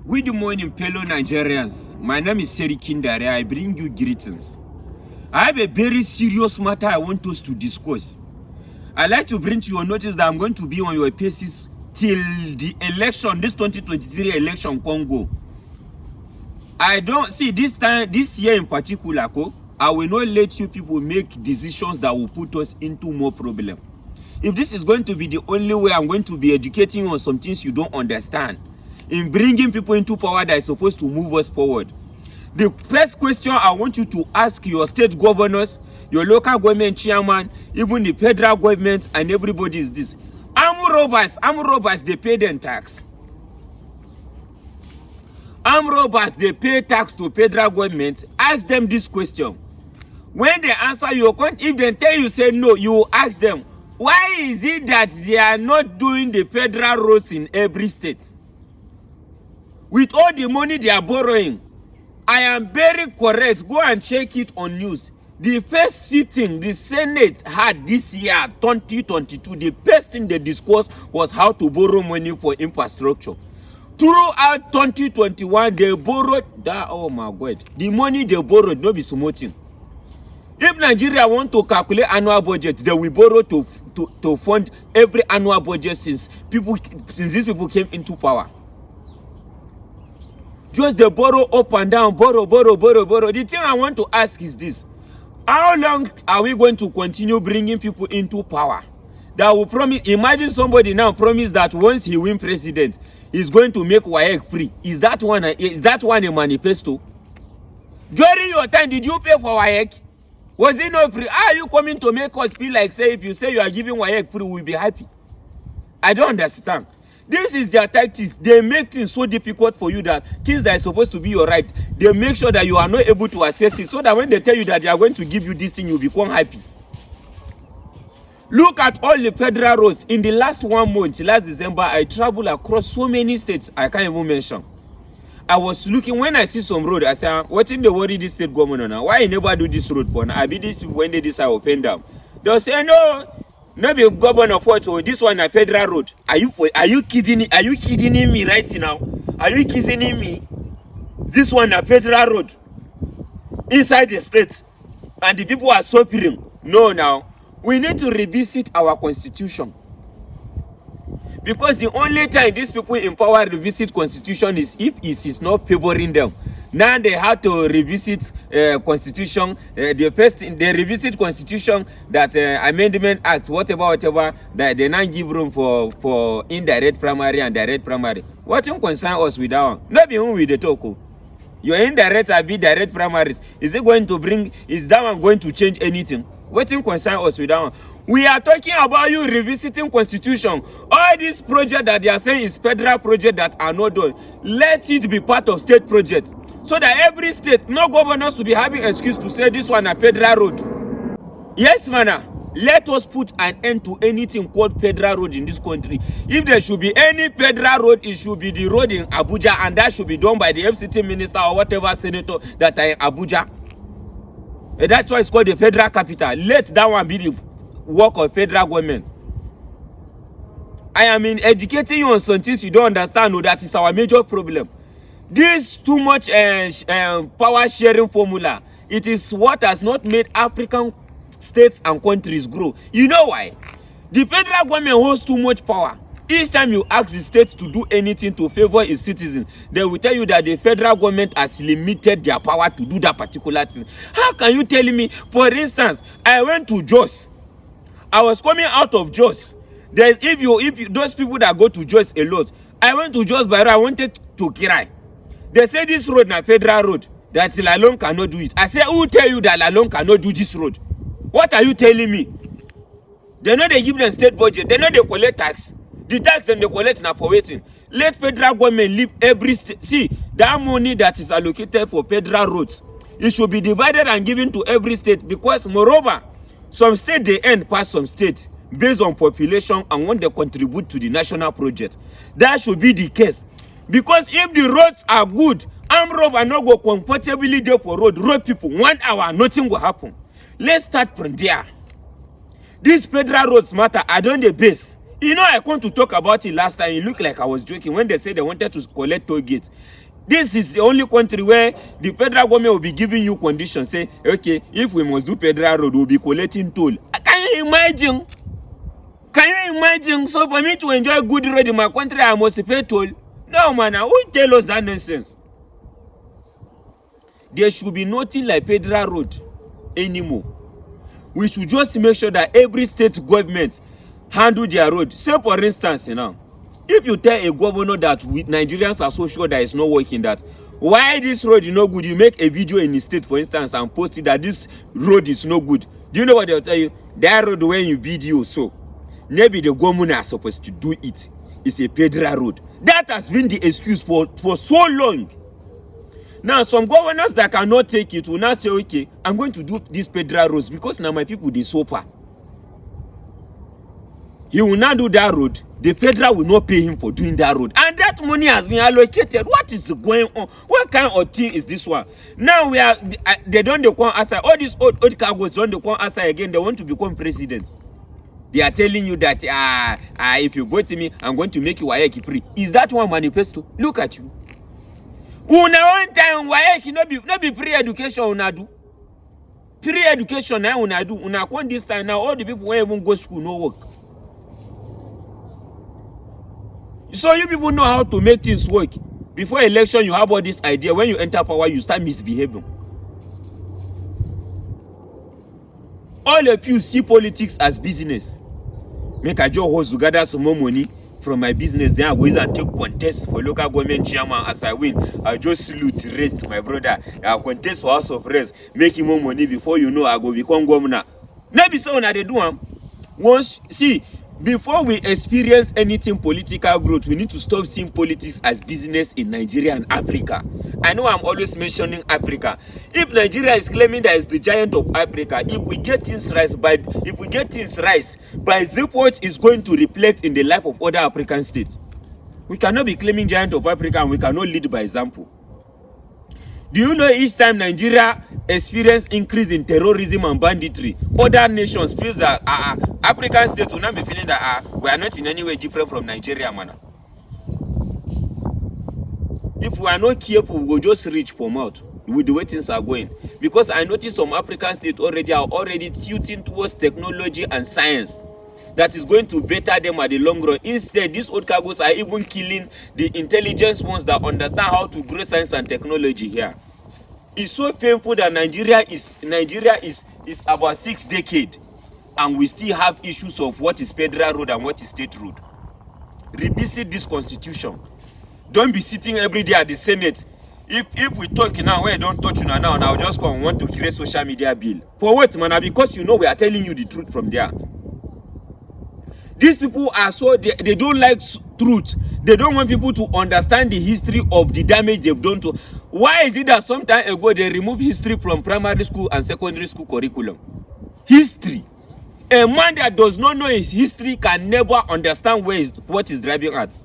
Good morning, fellow Nigerians. My name is SARKIN. I bring you greetings. I have a very serious matter I want us to discuss. I'd like to bring to your notice that I'm going to be on your paces till the election, this 2023 election, Congo. I don't see this year in particular, I will not let you people make decisions that will put us into more problem. If this is going to be the only way I'm going to be educating you on some things you don't understand, in bringing people into power that is supposed to move us forward. The first question I want you to ask your state governors, your local government chairman, even the federal government and everybody is this. Armed robbers, they pay them tax. Armed robbers, they pay tax to federal government. Ask them this question. When they answer your question, if they tell you say no, you ask them, why is it that they are not doing the federal roads in every state? With all the money they are borrowing, I am very correct. Go and check it on news. The first sitting the Senate had this year, 2022, the first thing they discussed was how to borrow money for infrastructure. Throughout 2021, they borrowed that, oh my God, the money they borrowed, no be small thing. If Nigeria want to calculate annual budget, they will borrow to fund every annual budget since these people came into power. Just they borrow up and down, borrow. The thing I want to ask is this. How long are we going to continue bringing people into power that will promise? Imagine somebody now promise that once he win president, he's going to make WAEC free. Is that one a manifesto? During your time, did you pay for WAEC? Was it not free? Are you coming to make us feel like, say, if you say you are giving WAEC free, we'll be happy? I don't understand. This is their tactics. They make things so difficult for you that things that are supposed to be your right, they make sure that you are not able to access it, so that when they tell you that they are going to give you this thing, you become happy. Look at all the federal roads. In the last 1 month, last December, I traveled across so many states I can't even mention. I was looking, when I see some road, I say, what in the worry this state government now? Why you never do this road for now? I be this when they decide open down. They'll say, no. No be governor for it. This one a federal road. Are you kidding? Are you kidding me right now? Are you kidding me? This one a federal road inside the state, and the people are suffering. No, now we need to revisit our constitution, because the only time these people in power revisit constitution is if it is not favoring them. Now they have to revisit constitution. They revisit constitution that amendment act, whatever that they now give room for indirect primary and direct primary. What in concern us with that one? Not be who with the talk. Your indirect or be direct primaries. Is that one going to change anything? What in concern us with that one? We are talking about you revisiting constitution. All these projects that they are saying is federal projects that are not done, let it be part of state projects, so that every state, no governors will be having excuse to say this one a federal road. Yes, man. Let us put an end to anything called federal road in this country. If there should be any federal road, it should be the road in Abuja, and that should be done by the FCT minister or whatever senator that are in Abuja. And that's why it's called the federal capital. Let that one be the work of federal government. I am educating you on some things you don't understand. No, that is our major problem. This too much power sharing formula, it is what has not made African states and countries grow. You know why? The federal government holds too much power. Each time you ask the state to do anything to favor its citizens, they will tell you that the federal government has limited their power to do that particular thing. How can you tell me? For instance, I went to Jos. I was coming out of Jos. If those people that go to Jos a lot, I went to Jos, but I wanted to Kirai. They say this road na federal road, that Lalong cannot do it. I say, who tell you that Lalong cannot do this road? What are you telling me? They know they give them state budget. They know they collect tax. The tax and they collect now for waiting. Let federal government leave every state. See, that money that is allocated for federal roads, it should be divided and given to every state, because moreover, some state they earn past some state based on population and when they contribute to the national project. That should be the case. Because if the roads are good, armed robbers not go comfortably there for road people 1 hour, nothing will happen. Let's start from there. These federal roads matter. I don't the base. You know, I come to talk about it last time. It looked like I was joking when they said they wanted to collect toll gates. This is the only country where the federal government will be giving you conditions. Say, okay, if we must do federal road, we'll be collecting toll. Can you imagine? Can you imagine? So for me to enjoy good road in my country, I must pay toll? No, man. Who tell us that nonsense? There should be nothing like federal road anymore. We should just make sure that every state government handle their road. Say for instance, you know, if you tell a governor that Nigerians are so sure that it's not working, that why this road is not good, you make a video in the state, for instance, and post it that this road is no good. Do you know what they'll tell you? That road when you video, so maybe the government are supposed to do it. It's a federal road. That has been the excuse for so long. Now, some governors that cannot take it will now say, okay, I'm going to do these federal roads because now my people, they suffer. He will not do that road. The federal will not pay him for doing that road. And that money has been allocated. What is going on? What kind of thing is this one? Now they don't come outside. All these old cargos don't come outside again. They want to become president. They are telling you that, if you vote me, I'm going to make you WAEC free. Is that one manifesto? Look at you. Una one time WAEC no be pre-education una do. Pre-education now una do. Una come this time now, all the people won't even go school, no work. So you people know how to make things work. Before election, you have all this idea. When you enter power, you start misbehaving. All of you see politics as business. Make a job host to gather some more money from my business. Then I go and take contest for local government chairman. As I win, I just salute, rest my brother. I contest for House of Reps, making more money. Before you know, I go become governor. Maybe so now they do. Once see. Before we experience anything political growth, we need to stop seeing politics as business in Nigeria and Africa. I know I'm always mentioning Africa. If Nigeria is claiming that it's the giant of Africa, if we get things right, by what is going to reflect in the life of other African states. We cannot be claiming giant of Africa and we cannot lead by example. Do you know each time Nigeria experience increase in terrorism and banditry, other nations feel that African states will not be feeling that we are not in any way different from Nigeria, man. If we are not careful, we will just reach for mouth with the way things are going. Because I noticed some African states already tilting towards technology and science that is going to better them at the long run. Instead, these old cargos are even killing the intelligent ones that understand how to grow science and technology here. It's so painful that Nigeria is about 6 decades and we still have issues of what is federal road and what is state road. Revisit this constitution. Don't be sitting every day at the Senate. If we talk now, where don't touch you now, and I'll just go and want to create social media bill. For what, man? Because you know we are telling you the truth from there. These people are so, they don't like truth. They don't want people to understand the history of the damage they've done to. Why is it that some time ago they removed history from primary school and secondary school curriculum? History. A man that does not know his history can never understand what is driving at.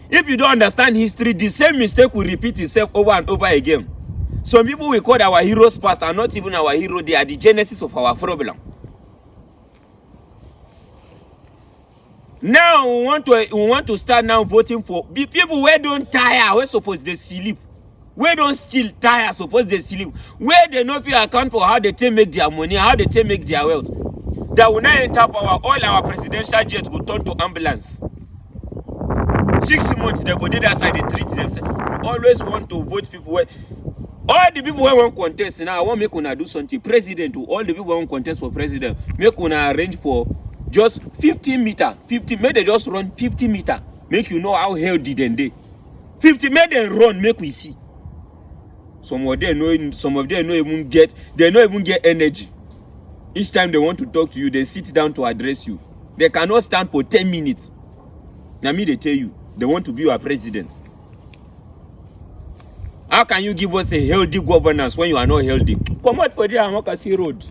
If you don't understand history, the same mistake will repeat itself over and over again. Some people we call our heroes past are not even our hero. They are the genesis of our problem. Now we want to start now voting for people where don't tire, where suppose they sleep, where don't still tire, suppose they sleep, where they not pay account for how they take make their money, how they take make their wealth. That will now enter power, all our presidential jets will turn to ambulance. 6 months they go there that side, they treat themselves. We always want to vote people where all the people who want contest now. I want make una do something. President, to all the people who want contest for president, make una arrange for just 15 meter, 50. Make they just run 50 meter. Make you know how healthy they. 50. Make them run. Make we see. Some of them don't even get energy. Each time they want to talk to you, they sit down to address you. They cannot stand for 10 minutes. Now me they tell you they want to be your president. How can you give us a healthy governance when you are not healthy? Come out for there and walk us road.